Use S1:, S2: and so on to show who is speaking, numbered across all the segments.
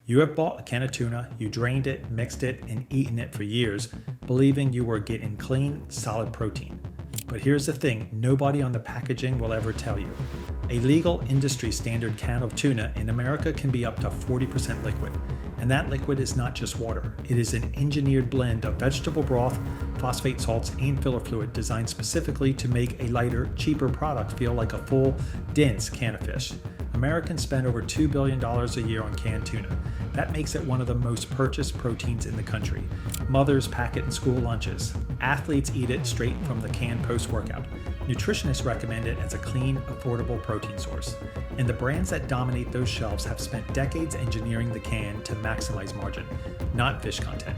S1: You have bought a can of tuna, you drained it, mixed it, and eaten it for years, believing you were getting clean, solid protein. But here's the thing, nobody on the packaging will ever tell you. A legal industry standard can of tuna in America can be up to 40% liquid. And that liquid is not just water. It is an engineered blend of vegetable broth, phosphate salts, and filler fluid designed specifically to make a lighter, cheaper product feel like a full, dense can of fish. Americans spend over $2 billion a year on canned tuna. That makes it one of the most purchased proteins in the country. Mothers pack it in school lunches. Athletes eat it straight from the can post-workout. Nutritionists recommend it as a clean, affordable protein source. And the brands that dominate those shelves have spent decades engineering the can to maximize margin, not fish content.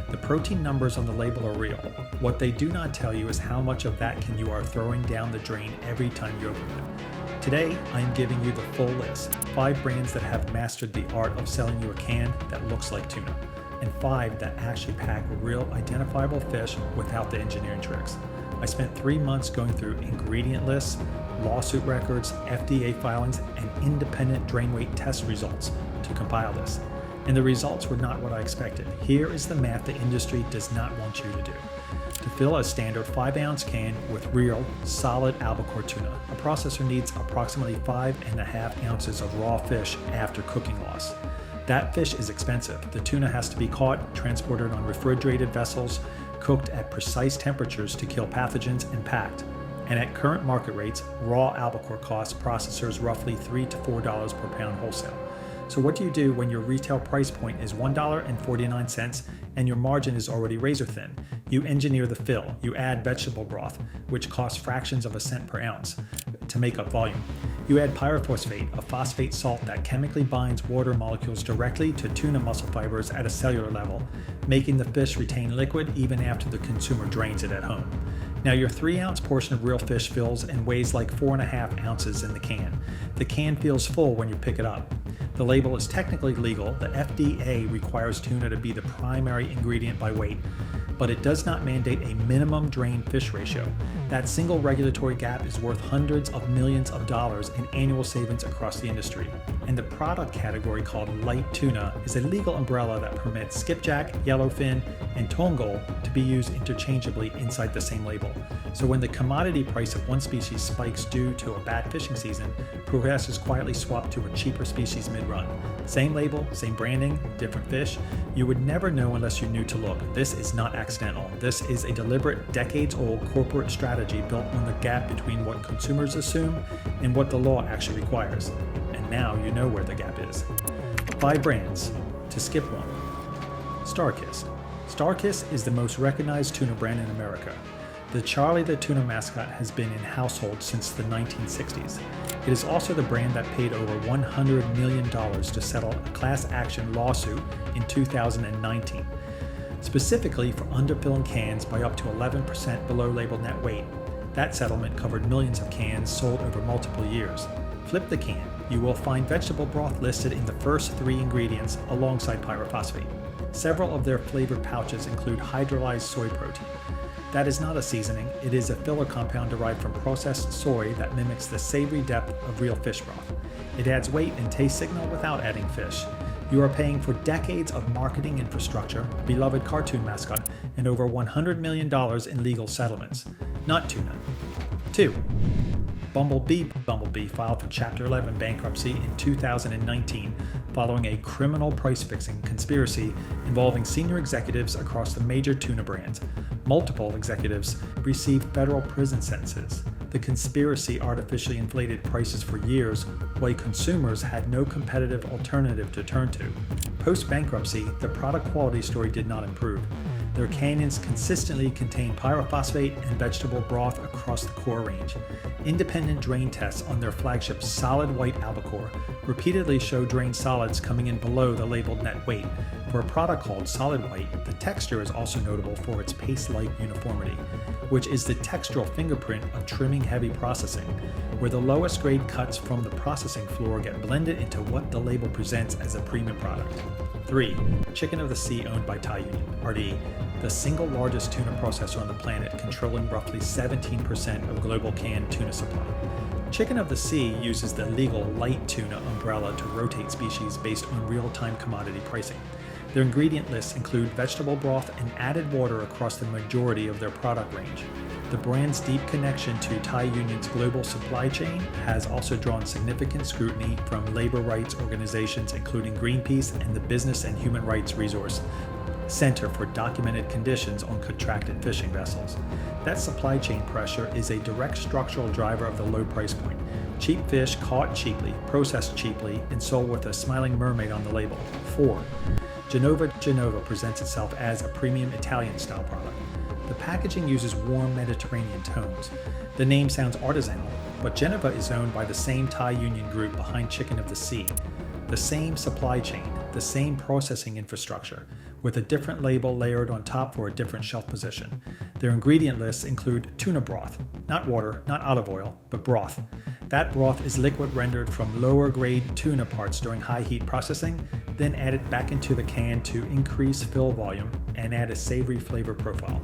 S1: The protein numbers on the label are real. What they do not tell you is how much of that can you are throwing down the drain every time you open it. Today, I am giving you the full list, 5 brands that have mastered the art of selling you a can that looks like tuna, and 5 that actually pack real identifiable fish without the engineering tricks. I spent 3 months going through ingredient lists, lawsuit records, FDA filings, and independent drain weight test results to compile this. And the results were not what I expected. Here is the math the industry does not want you to do. To fill a standard 5-ounce can with real, solid albacore tuna, a processor needs approximately 5.5 ounces of raw fish after cooking loss. That fish is expensive. The tuna has to be caught, transported on refrigerated vessels, cooked at precise temperatures to kill pathogens, and packed. And at current market rates, raw albacore costs processors roughly $3 to $4 per pound wholesale. So what do you do when your retail price point is $1.49 and your margin is already razor thin? You engineer the fill. You add vegetable broth, which costs fractions of a cent per ounce to make up volume. You add pyrophosphate, a phosphate salt that chemically binds water molecules directly to tuna muscle fibers at a cellular level, making the fish retain liquid even after the consumer drains it at home. Now your 3-ounce portion of real fish fills and weighs like 4.5 ounces in the can. The can feels full when you pick it up. The label is technically legal. The FDA requires tuna to be the primary ingredient by weight, but it does not mandate a minimum drain fish ratio. That single regulatory gap is worth hundreds of millions of dollars in annual savings across the industry. And the product category called light tuna is a legal umbrella that permits skipjack, yellowfin, and tongol to be used interchangeably inside the same label. So when the commodity price of one species spikes due to a bad fishing season, processors quietly swap to a cheaper species mid-run. Same label, same branding, different fish. You would never know unless you knew to look. This is not accidental. This is a deliberate, decades-old corporate strategy built on the gap between what consumers assume and what the law actually requires. And now you know where the gap is. 5 brands. To skip one. StarKist. StarKist is the most recognized tuna brand in America. The Charlie the Tuna mascot has been in households since the 1960s. It is also the brand that paid over $100 million to settle a class action lawsuit in 2019, specifically for underfilling cans by up to 11% below label net weight. That settlement covered millions of cans sold over multiple years. Flip the can. You will find vegetable broth listed in the first 3 ingredients alongside pyrophosphate. Several of their flavored pouches include hydrolyzed soy protein. That is not a seasoning, it is a filler compound derived from processed soy that mimics the savory depth of real fish broth. It adds weight and taste signal without adding fish. You are paying for decades of marketing infrastructure, a beloved cartoon mascot, and over $100 million in legal settlements. Not tuna. 2. Bumblebee filed for Chapter 11 bankruptcy in 2019 following a criminal price-fixing conspiracy involving senior executives across the major tuna brands. Multiple executives received federal prison sentences. The conspiracy artificially inflated prices for years, while consumers had no competitive alternative to turn to. Post-bankruptcy, the product quality story did not improve. Their cannons consistently contain pyrophosphate and vegetable broth across the core range. Independent drain tests on their flagship solid white albacore repeatedly show drain solids coming in below the labeled net weight. For a product called solid white, the texture is also notable for its paste-like uniformity, which is the textural fingerprint of trimming heavy processing, where the lowest grade cuts from the processing floor get blended into what the label presents as a premium product. 3. Chicken of the Sea, owned by Thai Union, RD, the single largest tuna processor on the planet, controlling roughly 17% of global canned tuna supply. Chicken of the Sea uses the legal light tuna umbrella to rotate species based on real-time commodity pricing. Their ingredient lists include vegetable broth and added water across the majority of their product range. The brand's deep connection to Thai Union's global supply chain has also drawn significant scrutiny from labor rights organizations including Greenpeace and the Business and Human Rights Resource Center for Documented Conditions on Contracted Fishing Vessels. That supply chain pressure is a direct structural driver of the low price point. Cheap fish caught cheaply, processed cheaply, and sold with a smiling mermaid on the label. 4. Genova presents itself as a premium Italian-style product. The packaging uses warm Mediterranean tones. The name sounds artisanal, but Genova is owned by the same Thai Union group behind Chicken of the Sea. The same supply chain, the same processing infrastructure, with a different label layered on top for a different shelf position. Their ingredient lists include tuna broth, not water, not olive oil, but broth. That broth is liquid rendered from lower grade tuna parts during high heat processing, then added back into the can to increase fill volume and add a savory flavor profile.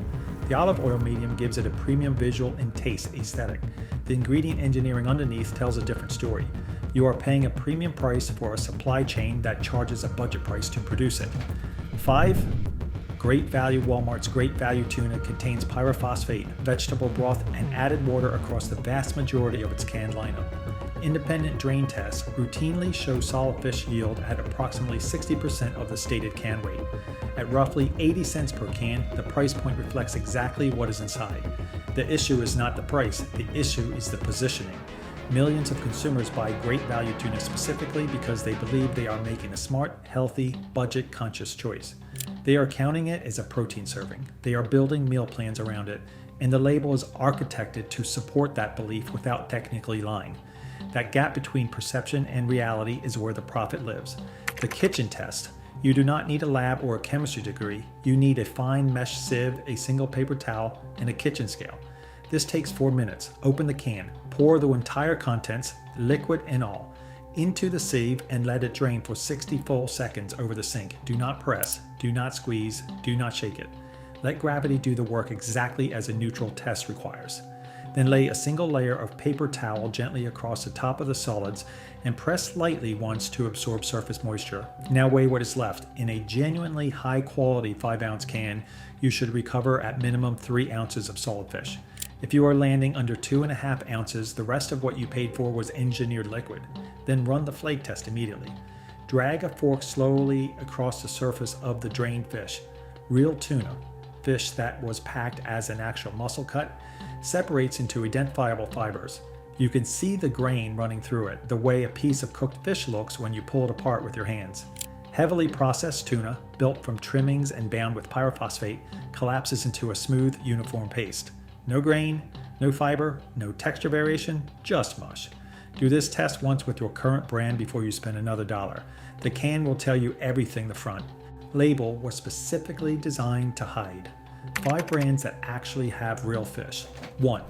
S1: The olive oil medium gives it a premium visual and taste aesthetic. The ingredient engineering underneath tells a different story. You are paying a premium price for a supply chain that charges a budget price to produce it. 5. Great Value Walmart's Great Value Tuna contains pyrophosphate, vegetable broth, and added water across the vast majority of its canned lineup. Independent drain tests routinely show solid fish yield at approximately 60% of the stated can weight. At roughly 80 cents per can, the price point reflects exactly what is inside. The issue is not the price, the issue is the positioning. Millions of consumers buy Great Value Tuna specifically because they believe they are making a smart, healthy, budget-conscious choice. They are counting it as a protein serving. They are building meal plans around it, and the label is architected to support that belief without technically lying. That gap between perception and reality is where the profit lives. The kitchen test. You do not need a lab or a chemistry degree. You need a fine mesh sieve, a single paper towel, and a kitchen scale. This takes 4 minutes. Open the can, pour the entire contents, liquid and all, into the sieve and let it drain for 60 full seconds over the sink. Do not press, do not squeeze, do not shake it. Let gravity do the work exactly as a neutral test requires. Then lay a single layer of paper towel gently across the top of the solids and press lightly once to absorb surface moisture. Now weigh what is left. In a genuinely high quality 5-ounce can, you should recover at minimum 3 ounces of solid fish. If you are landing under 2.5 ounces, the rest of what you paid for was engineered liquid. Then run the flake test immediately. Drag a fork slowly across the surface of the drained fish. Real tuna, fish that was packed as an actual muscle cut, separates into identifiable fibers. You can see the grain running through it, the way a piece of cooked fish looks when you pull it apart with your hands. Heavily processed tuna, built from trimmings and bound with pyrophosphate, collapses into a smooth, uniform paste. No grain, no fiber, no texture variation, just mush. Do this test once with your current brand before you spend another $1. The can will tell you everything the front. Label was specifically designed to hide. 5 brands that actually have real fish. 1.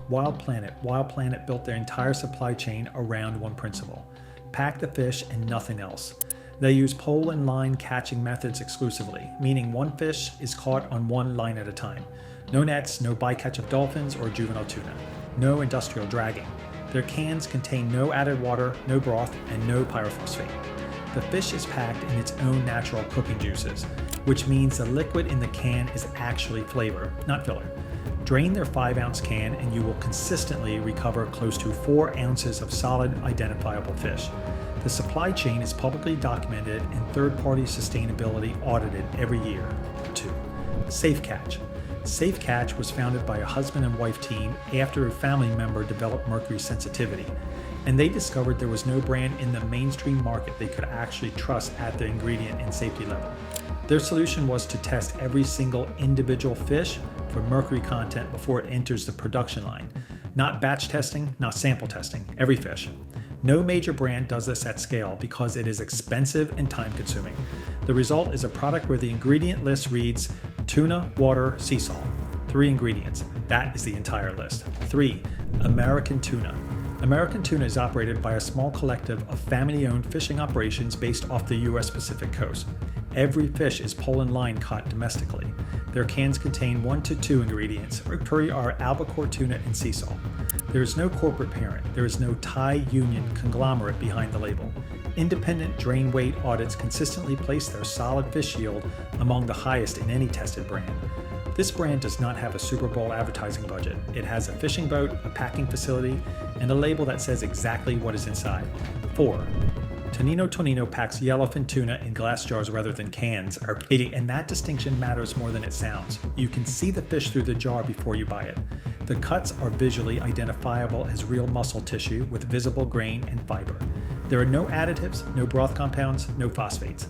S1: Wild Planet. Wild Planet built their entire supply chain around one principle. Pack the fish and nothing else. They use pole and line catching methods exclusively, meaning one fish is caught on one line at a time. No nets, no bycatch of dolphins or juvenile tuna. No industrial dragging. Their cans contain no added water, no broth, and no pyrophosphate. The fish is packed in its own natural cooking juices, which means the liquid in the can is actually flavor, not filler. Drain their 5-ounce can and you will consistently recover close to 4 ounces of solid, identifiable fish. The supply chain is publicly documented and third-party sustainability audited every year. 2. Safe Catch. Safe Catch was founded by a husband and wife team after a family member developed mercury sensitivity, and they discovered there was no brand in the mainstream market they could actually trust at the ingredient and safety level. Their solution was to test every single individual fish for mercury content before it enters the production line. Not batch testing, not sample testing, every fish. No major brand does this at scale because it is expensive and time-consuming. The result is a product where the ingredient list reads tuna, water, sea salt. 3 ingredients. That is the entire list. 3. American Tuna. American Tuna is operated by a small collective of family-owned fishing operations based off the U.S. Pacific coast. Every fish is pole and line caught domestically. Their cans contain 1 to 2 ingredients, which are albacore tuna and sea salt. There is no corporate parent. There is no Thai union conglomerate behind the label. Independent drain weight audits consistently place their solid fish yield among the highest in any tested brand. This brand does not have a Super Bowl advertising budget. It has a fishing boat, a packing facility, and a label that says exactly what is inside. 4. Tonino packs yellowfin tuna in glass jars rather than cans, and that distinction matters more than it sounds. You can see the fish through the jar before you buy it. The cuts are visually identifiable as real muscle tissue with visible grain and fiber. There are no additives, no broth compounds, no phosphates.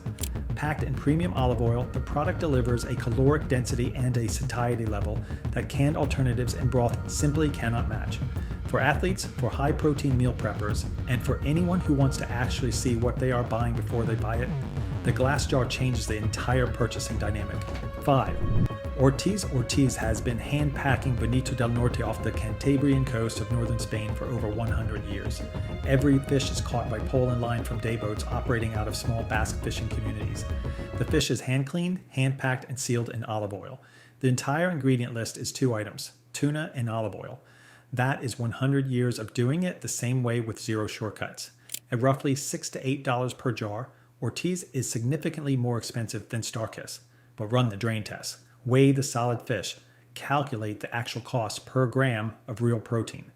S1: Packed in premium olive oil, the product delivers a caloric density and a satiety level that canned alternatives in broth simply cannot match. For athletes, for high-protein meal preppers, and for anyone who wants to actually see what they are buying before they buy it, the glass jar changes the entire purchasing dynamic. 5. Ortiz has been hand-packing Bonito del Norte off the Cantabrian coast of northern Spain for over 100 years. Every fish is caught by pole and line from day boats operating out of small Basque fishing communities. The fish is hand-cleaned, hand-packed, and sealed in olive oil. The entire ingredient list is 2 items, tuna and olive oil. That is 100 years of doing it the same way with zero shortcuts. At roughly $6 to $8 per jar, Ortiz is significantly more expensive than Starkiss. But run the drain test. Weigh the solid fish. Calculate the actual cost per gram of real protein.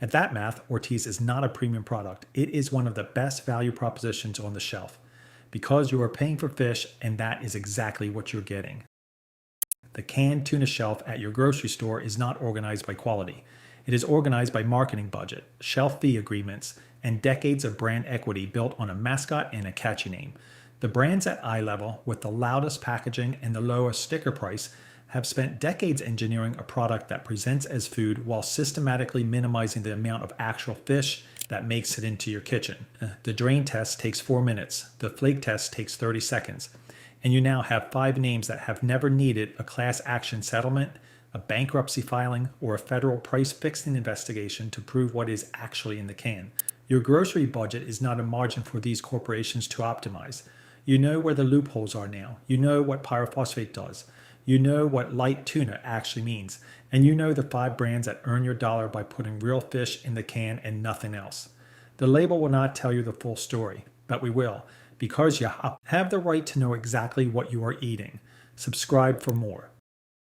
S1: At that math, Ortiz is not a premium product. It is one of the best value propositions on the shelf. Because you are paying for fish, and that is exactly what you're getting. The canned tuna shelf at your grocery store is not organized by quality. It is organized by marketing budget, shelf fee agreements, and decades of brand equity built on a mascot and a catchy name. The brands at eye level, with the loudest packaging and the lowest sticker price, have spent decades engineering a product that presents as food while systematically minimizing the amount of actual fish that makes it into your kitchen. The drain test takes 4 minutes. The flake test takes 30 seconds. And you now have 5 names that have never needed a class action settlement, a bankruptcy filing, or a federal price-fixing investigation to prove what is actually in the can. Your grocery budget is not a margin for these corporations to optimize. You know where the loopholes are now. You know what pyrophosphate does. You know what light tuna actually means. And you know the 5 brands that earn your dollar by putting real fish in the can and nothing else. The label will not tell you the full story, but we will, because you have the right to know exactly what you are eating. Subscribe for more.